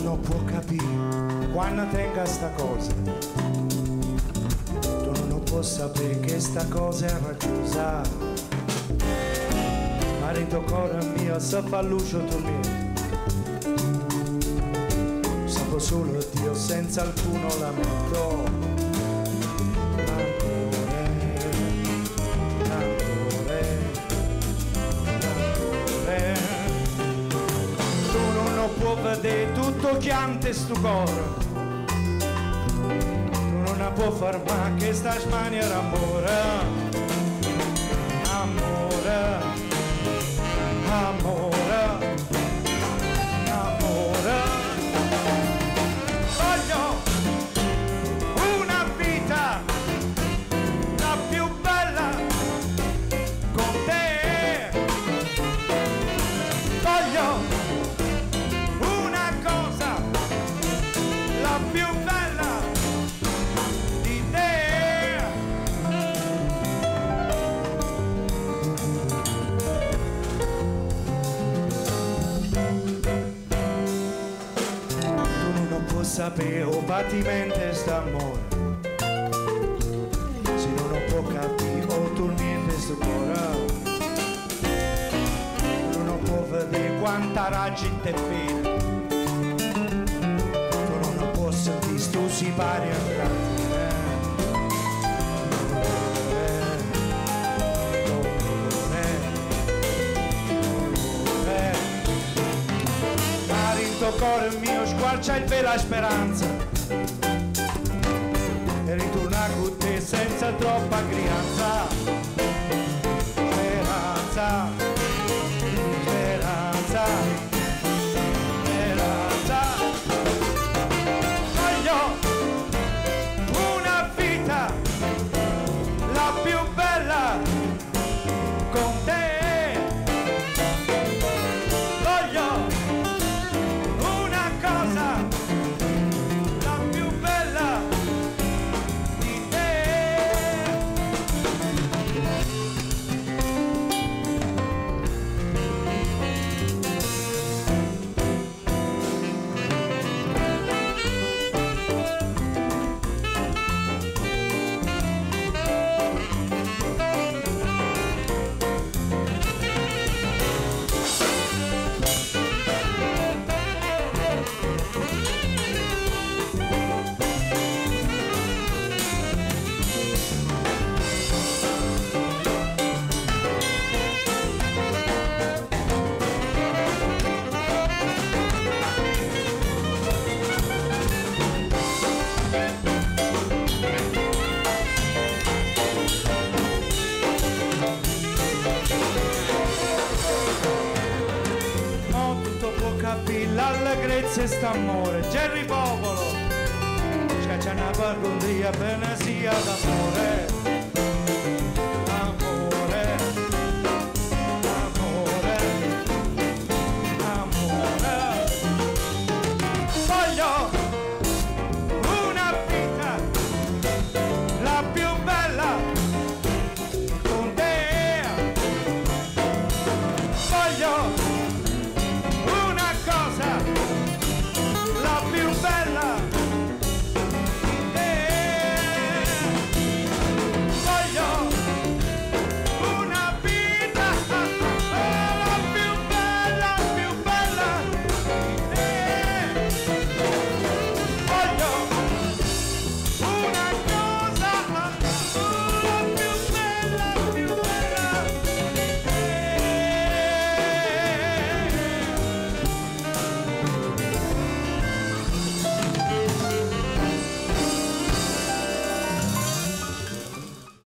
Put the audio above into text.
non può capire quando tenga sta cosa. Tu non puoi sapere che sta cosa è raggiosa. Marito cuore mio, se fa luce dormire. Sapo solo Dio senza alcuno lamento. Può vedere tutto chiante sto cuore, tu non può far mai che sta smaniera amore, amore, amore, amore. Voglio una vita la più bella con te, voglio più bella di te. Tu non puoi sapere o battimento st'amore, se non può capire o dormire sto cuore. Tu non può vedere quanta raggi te fila. Tu si pari a Marinto cuore mio, squarcia il velo a speranza e ritorna con te senza troppa crianza. Speranza, speranza. Una vita la più bella con te, voglio una cosa la più bella di te. L'allegrezza e st'amore, Jerry Popolo, scaccia una bargondia appena sia d'amore, amore, amore, amore. Voglio